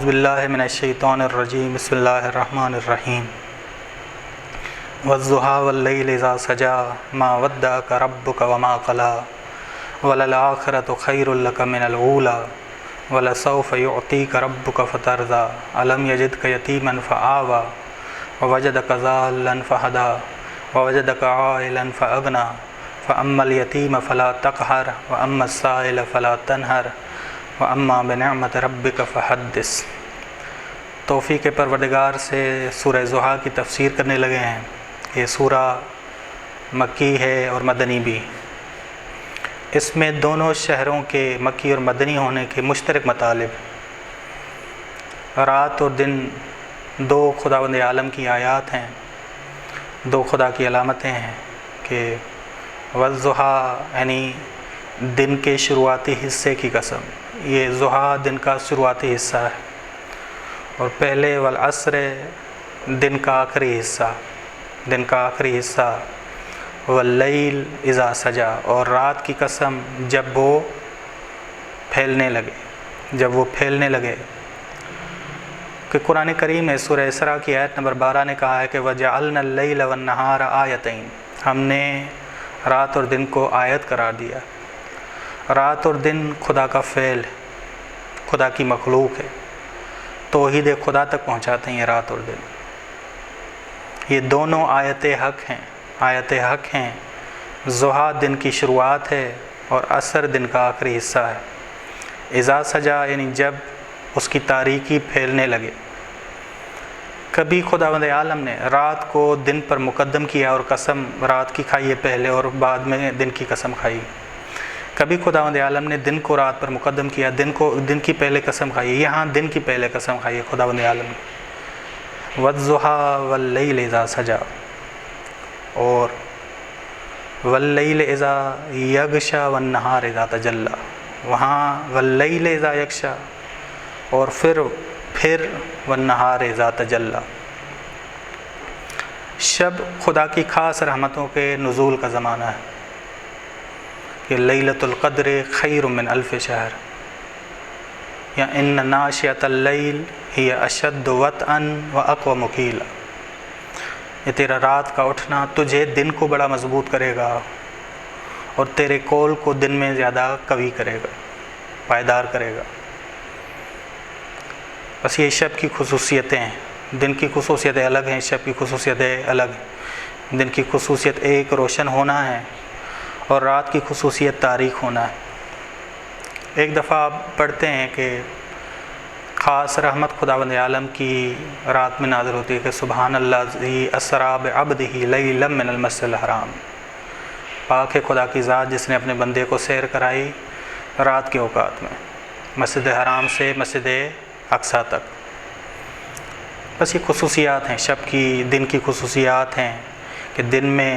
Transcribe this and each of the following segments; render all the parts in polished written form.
باللہ من الشیطان الرجیم بسم اللہ الرحمن الرحیم والضحیٰ واللیل اذا سجا ما ودعک ربک وما قلی وللآخرۃ خیر لک من الاولی ولسوف یعطیک ربک فترضی الم یجدک یتیما فآوی ووجدک ضالا فہدی ووجدک عائلا فأغنی فأما الیتیم فلا تقہر وأما السائل فلا تنہر وَأَمَّا بِنِعْمَةِ رَبِّكَ فَحَدِّثْ۔ توفیق پروردگار سے سورہ ضحیٰ کی تفسیر کرنے لگے ہیں۔ یہ سورہ مکی ہے اور مدنی بھی۔ اس میں دونوں شہروں کے مکی اور مدنی ہونے کے مشترک مطالب، رات اور دن، دو خداوند عالم کی آیات ہیں، دو خدا کی علامتیں ہیں کہ والضحیٰ یعنی دن کے شروعاتی حصے کی قسم، یہ ضحیٰ دن کا شروعاتی حصہ ہے، اور پہلے والعصر دن کا آخری حصہ، دن کا آخری حصہ، واللیل اذا سجا اور رات کی قسم جب وہ پھیلنے لگے، جب وہ پھیلنے لگے۔ کہ قرآن کریم میں سورہ اسراء کی آیت نمبر 12 نے کہا ہے کہ وَجَعَلْنَا اللَّيْلَ وَالنَّهَارَ آیَتَيْن، ہم نے رات اور دن کو آیت قرار دیا۔ رات اور دن خدا کا فعل ہے، خدا کی مخلوق ہے، توحید خدا تک پہنچاتے ہیں یہ رات اور دن۔ یہ دونوں آیت حق ہیں، آیت حق ہیں۔ ضحیٰ دن کی شروعات ہے اور عصر دن کا آخری حصہ ہے۔ اذا سجا یعنی جب اس کی تاریکی پھیلنے لگے۔ کبھی خداوند عالم نے رات کو دن پر مقدم کیا اور قسم رات کی کھائی ہے پہلے اور بعد میں دن کی قسم کھائی۔ کبھی خداوند عالم نے دن کو رات پر مقدم کیا، دن کی پہلے قسم کھائی، یہاں دن کی پہلے قسم کھائی ہے خداوند عالم نے۔ والضحیٰ واللیل اذا سجا اور واللیل اذا یغشا والنہار اذا تجلی، وہاں واللیل اذا یغشا اور پھر والنہار اذا تجلی۔ شب خدا کی خاص رحمتوں کے نزول کا زمانہ ہے کہ لیلۃ القدر خیر من الف شہر، یا ان ناشئۃ اللیل ہی اشد وطئا واقوم قیلا۔ یہ تیرا رات کا اٹھنا تجھے دن کو بڑا مضبوط کرے گا اور تیرے قول کو دن میں زیادہ قوی کرے گا، پائیدار کرے گا۔ بس یہ شب کی خصوصیتیں ہیں، دن کی خصوصیتیں الگ ہیں، شب کی خصوصیتیں الگ ہیں۔ دن کی خصوصیت ایک روشن ہونا ہے اور رات کی خصوصیت تاریک ہونا ہے۔ ایک دفعہ آپ پڑھتے ہیں کہ خاص رحمت خداوند عالم کی رات میں نازل ہوتی ہے کہ سبحان الذی اسریٰ بعبدہ لیلا من المسجد الحرام، پاک ہے خدا کی ذات جس نے اپنے بندے کو سیر کرائی رات کے اوقات میں مسجد حرام سے مسجد اقصیٰ تک۔ بس یہ خصوصیات ہیں شب کی، دن کی خصوصیات ہیں کہ دن میں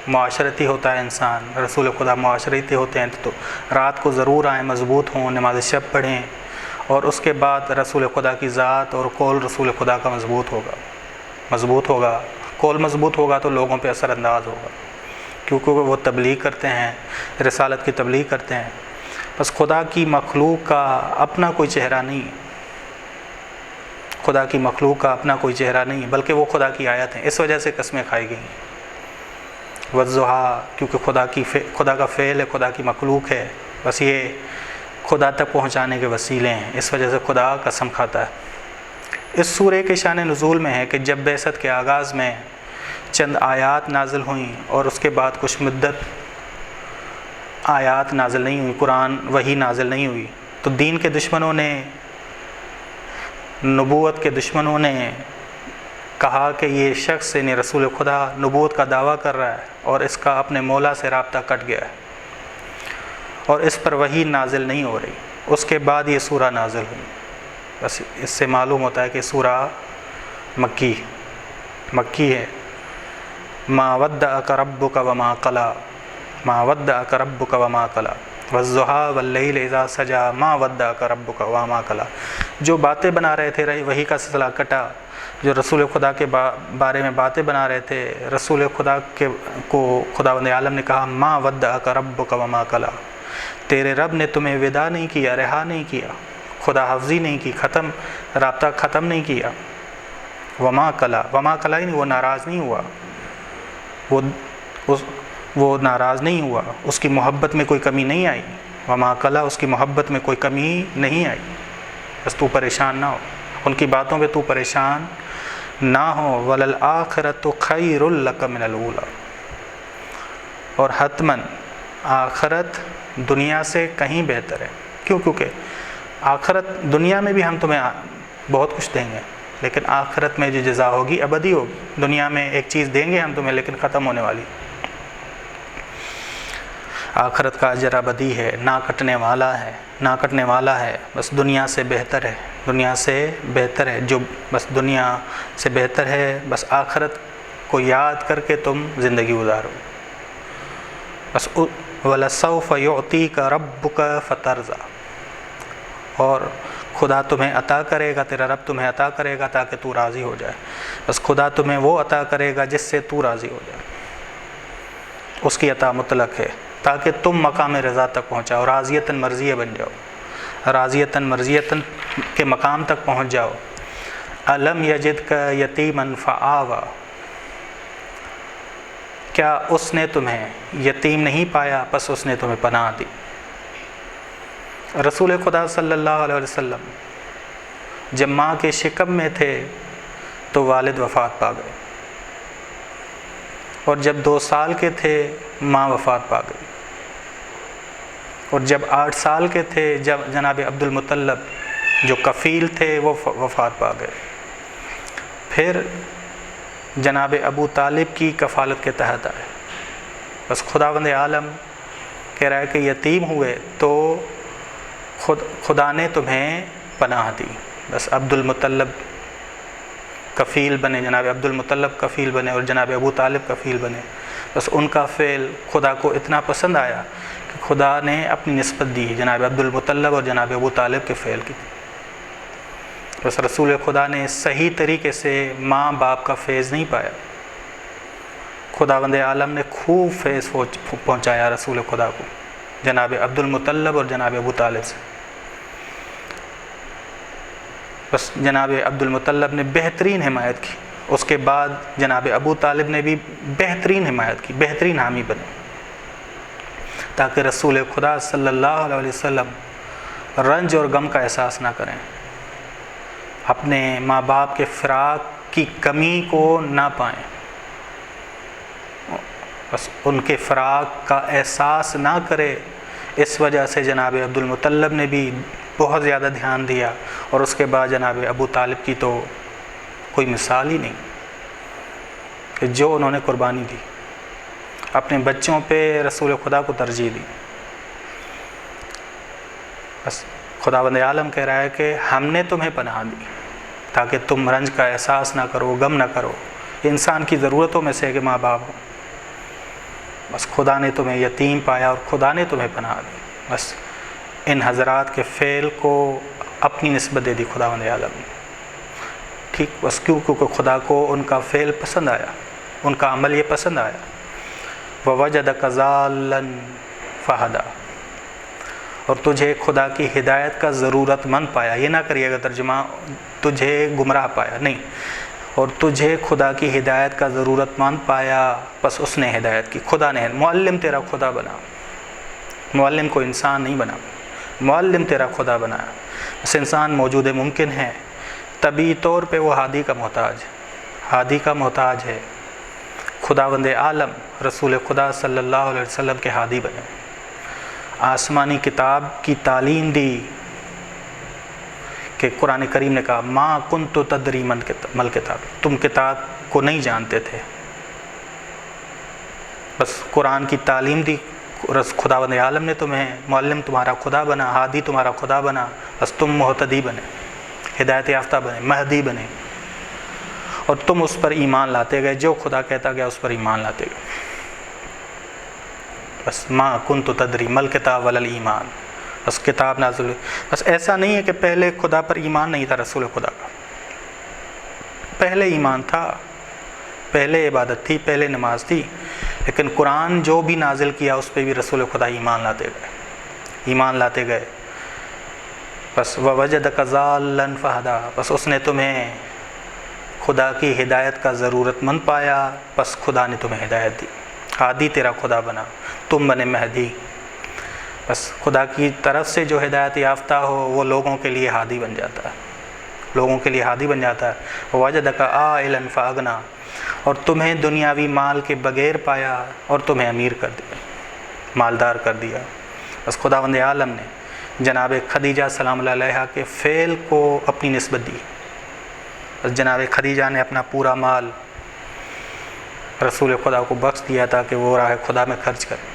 معاشرتی ہوتا ہے انسان، رسول خدا معاشرتی ہوتے ہیں، تو رات کو ضرور آئیں، مضبوط ہوں، نماز شب پڑھیں، اور اس کے بعد رسول خدا کی ذات اور قول رسول خدا کا مضبوط ہوگا۔ قول مضبوط ہوگا تو لوگوں پہ اثر انداز ہوگا، کیونکہ وہ تبلیغ کرتے ہیں، رسالت کی تبلیغ کرتے ہیں۔ بس خدا کی مخلوق کا اپنا کوئی چہرہ نہیں، خدا کی مخلوق کا اپنا کوئی چہرہ نہیں، بلکہ وہ خدا کی آیت ہیں، اس وجہ سے قسمیں کھائی گئیں۔ والضحیٰ کیونکہ خدا کا فعل ہے، خدا کی مخلوق ہے، بس یہ خدا تک پہنچانے کے وسیلے ہیں، اس وجہ سے خدا قسم کھاتا ہے۔ اس سورہ کے شان نزول میں ہے کہ جب بعثت کے آغاز میں چند آیات نازل ہوئیں اور اس کے بعد کچھ مدت آیات نازل نہیں ہوئی، قرآن وحی نازل نہیں ہوئی، تو دین کے دشمنوں نے، نبوت کے دشمنوں نے کہا کہ یہ شخص یعنی رسول خدا نبوت کا دعویٰ کر رہا ہے اور اس کا اپنے مولا سے رابطہ کٹ گیا ہے اور اس پر وحی نازل نہیں ہو رہی۔ اس کے بعد یہ سورہ نازل ہوئی۔ بس اس سے معلوم ہوتا ہے کہ سورہ مکی ہے۔ ما ودعک ربک وما قلی، ما ودعک ربک وما قلی، والضحیٰ واللیل اذا سجا ما ودعک ربک وما قلی۔ جو باتیں بنا رہے تھے وحی کا سلسلہ کٹا، جو رسول خدا کے بارے میں باتیں بنا رہے تھے، رسول خدا کو خداوند عالم نے کہا ما ودعک ربک وما قلی، تیرے رب نے تمہیں وداع نہیں کیا، رہا نہیں کیا، خدا حافظی نہیں کی، رابطہ ختم نہیں کیا. وما کلا ہی نہیں، وہ ناراض نہیں ہوا، وہ ناراض نہیں ہوا، اس کی محبت میں کوئی کمی نہیں آئی. وما کلا، اس کی محبت میں کوئی کمی نہیں آئی. بس تو پریشان نہ ہو، ان کی باتوں پہ تو پریشان نہ ہو. وَلَلْآخِرَةُ خَيْرٌ لَكَ مِنَ الْأُولَىٰ، اور حتماً آخرت دنیا سے کہیں بہتر ہے. کیونکہ آخرت، دنیا میں بھی ہم تمہیں بہت کچھ دیں گے، لیکن آخرت میں جو جزا ہوگی ابدی ہوگی. دنیا میں ایک چیز دیں گے ہم تمہیں، لیکن ختم ہونے والی. آخرت کا اجر ابدی ہے، نہ کٹنے والا ہے. بس دنیا سے بہتر ہے، جو بس دنیا سے بہتر ہے. بس آخرت کو یاد کر کے تم زندگی گزارو. بس وَلَسَوْفَ يُعْطِيكَ رَبُّكَ فَتَرْضَىٰ، اور خدا تمہیں عطا کرے گا، تیرا رب تمہیں عطا کرے گا تاکہ تو راضی ہو جائے. بس خدا تمہیں وہ عطا کرے گا جس سے تو راضی ہو جائے. اس کی عطا مطلق ہے تاکہ تم مقام رضا تک پہنچاؤ، راضیتاً مرضیہ بن جاؤ، راضیتاً مرضیتاً کے مقام تک پہنچ جاؤ. الم یجدک یتیما فآویٰ، کیا اس نے تمہیں یتیم نہیں پایا پس اس نے تمہیں پناہ دی. رسول خدا صلی اللہ علیہ وسلم جب ماں کے شکم میں تھے تو والد وفات پا گئے، اور جب 2 سال کے تھے ماں وفات پا گئی، اور جب 8 سال کے تھے جب جناب عبد المطلب جو کفیل تھے وہ وفات پا گئے. پھر جناب ابو طالب کی کفالت کے تحت آئے. بس خداوند عالم کہہ رہا ہے کہ یتیم ہوئے تو خدا نے تمہیں پناہ دی. بس عبد المطلب کفیل بنے، جناب عبد المطلب کفیل بنے اور جناب ابو طالب کفیل بنے. بس ان کا فعل خدا کو اتنا پسند آیا کہ خدا نے اپنی نسبت دی جناب عبد المطلب اور جناب ابو طالب کے فعل کی. بس رسول خدا نے صحیح طریقے سے ماں باپ کا فیض نہیں پایا. خداوند عالم نے خوب فیض پہنچایا رسول خدا کو جناب عبد المطلب اور جناب ابو طالب سے. بس جناب عبد المطلب نے بہترین حمایت کی، اس کے بعد جناب ابو طالب نے بھی بہترین حمایت کی، بہترین حامی بنے، تاکہ رسول خدا صلی اللہ علیہ وسلم رنج اور غم کا احساس نہ کریں، اپنے ماں باپ کے فراق کی کمی کو نہ پائیں. بس ان کے فراق کا احساس نہ کرے. اس وجہ سے جناب عبد المطلب نے بھی بہت زیادہ دھیان دیا، اور اس کے بعد جناب ابو طالب کی تو کوئی مثال ہی نہیں کہ جو انہوں نے قربانی دی، اپنے بچوں پہ رسول خدا کو ترجیح دی. بس خداوند عالم کہہ رہا ہے کہ ہم نے تمہیں پناہ دی تاکہ تم رنج کا احساس نہ کرو، غم نہ کرو. انسان کی ضرورتوں میں سے ہے کہ ماں باپ ہو. بس خدا نے تمہیں یتیم پایا اور خدا نے تمہیں پناہ دی. بس ان حضرات کے فعل کو اپنی نسبت دے دی خداوند عالم نے. ٹھیک، بس کیونکہ خدا کو ان کا فعل پسند آیا، ان کا عمل یہ پسند آیا. وَوَجَدَكَ ضَالًّا فَهَدَىٰ، اور تجھے خدا کی ہدایت کا ضرورت مند پایا. یہ نہ کریے گا ترجمہ تجھے گمراہ پایا، نہیں، اور تجھے خدا کی ہدایت کا ضرورت مند پایا بس اس نے ہدایت کی. خدا نے، معلم تیرا خدا بنا، معلم کو انسان نہیں بنا، معلم تیرا خدا بنایا. بس انسان موجود ممکن ہے، طبعی طور پہ وہ ہادی کا محتاج ہے. خداوند عالم رسول خدا صلی اللہ علیہ وسلم کے ہادی بنے، آسمانی کتاب کی تعلیم دی کہ قرآن کریم نے کہا ما کنت تدری مل کتاب، تم کتاب کو نہیں جانتے تھے. بس قرآن کی تعلیم دی، خداوند عالم نے تمہیں، معلم تمہارا خدا بنا، ہادی تمہارا خدا بنا. بس تم مہتدی بنے، ہدایت یافتہ بنے، مہدی بنے، اور تم اس پر ایمان لاتے گئے، جو خدا کہتا گیا اس پر ایمان لاتے گئے. بس ما کنت تدری مل کتاب ولا ایمان، بس کتاب نازل ہوئی. بس ایسا نہیں ہے کہ پہلے خدا پر ایمان نہیں تھا رسول خدا کا، پہلے ایمان تھا، پہلے عبادت تھی، پہلے نماز تھی، لیکن قرآن جو بھی نازل کیا اس پہ بھی رسول خدا ایمان لاتے گئے. بس ووجدک ضالا فہدا، بس اس نے تمہیں خدا کی ہدایت کا ضرورت مند پایا، بس خدا نے تمہیں ہدایت دی، ہادی تیرا خدا بنا، تم بنے مہدی۔ بس خدا کی طرف سے جو ہدایت یافتہ ہو وہ لوگوں کے لیے ہادی بن جاتا ہے، لوگوں کے لیے ہادی بن جاتا ہے۔ ووجدک عائلا فاغنا، اور تمہیں دنیاوی مال کے بغیر پایا اور تمہیں امیر کر دیا، مالدار کر دیا۔ بس خداوند عالم نے جناب خدیجہ سلام اللہ علیہا کے فعل کو اپنی نسبت دی۔ بس جناب خدیجہ نے اپنا پورا مال رسول خدا کو بخش دیا تاکہ وہ راہ خدا میں خرچ کریں،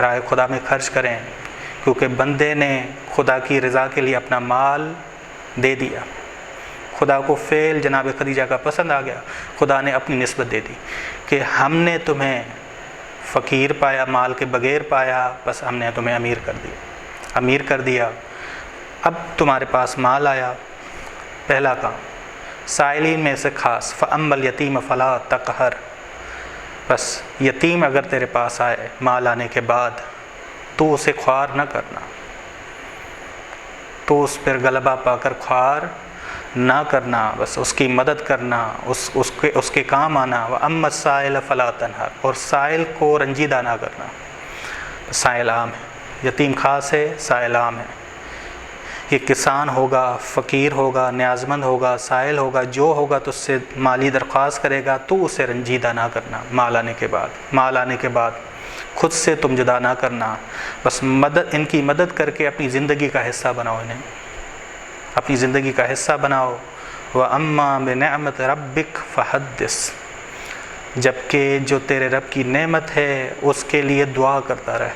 راہ خدا میں خرچ کریں، کیونکہ بندے نے خدا کی رضا کے لیے اپنا مال دے دیا۔ خدا کو فعل جناب خدیجہ کا پسند آ گیا، خدا نے اپنی نسبت دے دی کہ ہم نے تمہیں فقیر پایا، مال کے بغیر پایا، بس ہم نے تمہیں امیر کر دیا، امیر کر دیا۔ اب تمہارے پاس مال آیا، پہلا کام سائلین میں سے خاص، فَأَمَّا الْيَتِيمَ فَلَا تَقْهَرْ، بس یتیم اگر تیرے پاس آئے مال آنے کے بعد تو اسے خوار نہ کرنا، تو اس پر غلبہ پا کر خوار نہ کرنا، بس اس کی مدد کرنا، اس کے کام آنا۔ وَأَمَّا السَّائِلَ فَلَا تَنْهَرْ، اور سائل کو رنجیدہ نہ کرنا۔ سائل عام ہے، یتیم خاص ہے، سائل عام ہے۔ یہ کسان ہوگا، فقیر ہوگا، نیاز مند ہوگا، سائل ہوگا، جو ہوگا تو اس سے مالی درخواست کرے گا تو اسے رنجیدہ نہ کرنا۔ مال آنے کے بعد خود سے تم جدا نہ کرنا، بس ان کی مدد کر کے اپنی زندگی کا حصہ بناؤ، انہیں اپنی زندگی کا حصہ بناؤ۔ وَأَمَّا بِنِعْمَةِ رَبِّكَ فَحَدِّثْ، جبکہ جو تیرے رب کی نعمت ہے اس کے لیے دعا کرتا رہے،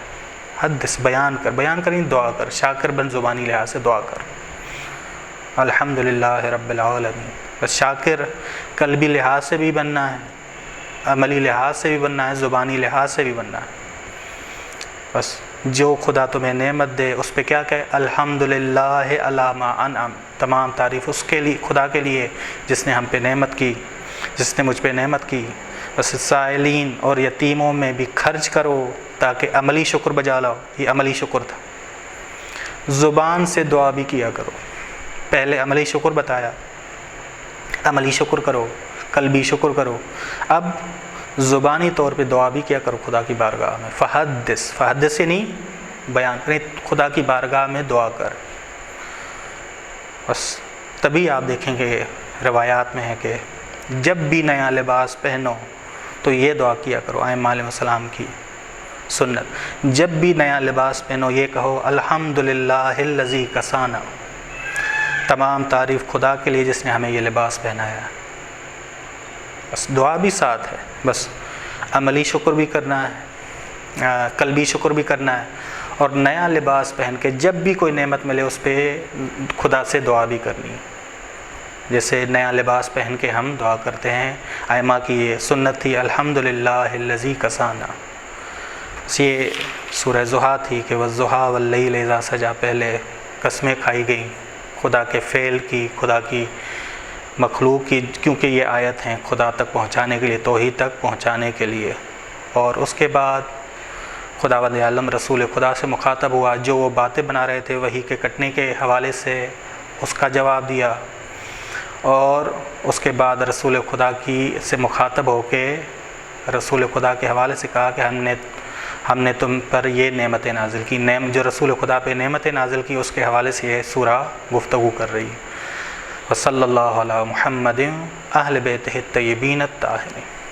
حدث بیان کریں، دعا کر، شاکر بن، زبانی لحاظ سے دعا کر۔ الحمدللہ رب العالمین، بس شاکر قلبی لحاظ سے بھی بننا ہے، عملی لحاظ سے بھی بننا ہے، زبانی لحاظ سے بھی بننا ہے۔ بس جو خدا تمہیں نعمت دے اس پہ کیا کہے؟ الحمدللہ علی ما انعم، تمام تعریف اس کے لیے، خدا کے لیے جس نے ہم پہ نعمت کی، جس نے مجھ پہ نعمت کی۔ بس سائلین اور یتیموں میں بھی خرچ کرو تاکہ عملی شکر بجا لاؤ، یہ عملی شکر تھا۔ زبان سے دعا بھی کیا کرو، پہلے عملی شکر بتایا، عملی شکر کرو، قلبی شکر کرو، اب زبانی طور پہ دعا بھی کیا کرو خدا کی بارگاہ میں۔ فحدث نہیں بیان کریں، خدا کی بارگاہ میں دعا کر۔ بس تبھی آپ دیکھیں گے روایات میں ہے کہ جب بھی نیا لباس پہنو تو یہ دعا کیا کرو، ائمہ علیہ السلام کی سنت، جب بھی نیا لباس پہنو یہ کہو الحمدللہ الذی کسانا، تمام تعریف خدا کے لیے جس نے ہمیں یہ لباس پہنایا۔ بس دعا بھی ساتھ ہے، بس عملی شکر بھی کرنا ہے، قلبی شکر بھی کرنا ہے، اور نیا لباس پہن کے جب بھی کوئی نعمت ملے اس پہ خدا سے دعا بھی کرنی ہے۔ جیسے نیا لباس پہن کے ہم دعا کرتے ہیں، ائمہ کی یہ سنت تھی الحمدللہ الذی کسانا۔ یہ سورہ ضحیٰ تھی کہ والضحیٰ واللیل اذا سجا، پہلے قسمیں کھائی گئیں خدا کے فعل کی، خدا کی مخلوق کی، کیونکہ یہ آیت ہیں خدا تک پہنچانے کے لیے، توحید تک پہنچانے کے لیے۔ اور اس کے بعد خداوند عالم رسول خدا سے مخاطب ہوا، جو وہ باتیں بنا رہے تھے وحی کے کٹنے کے حوالے سے اس کا جواب دیا، اور اس کے بعد رسول خدا سے مخاطب ہو کے رسول خدا کے حوالے سے کہا کہ ہم نے تم پر یہ نعمتیں نازل کی، جو رسول خدا پہ نعمتیں نازل کی اس کے حوالے سے یہ سورہ گفتگو کر رہی ہے۔ وصلی اللہ علی محمد اہل بیتہ الطیبین الطاہرین۔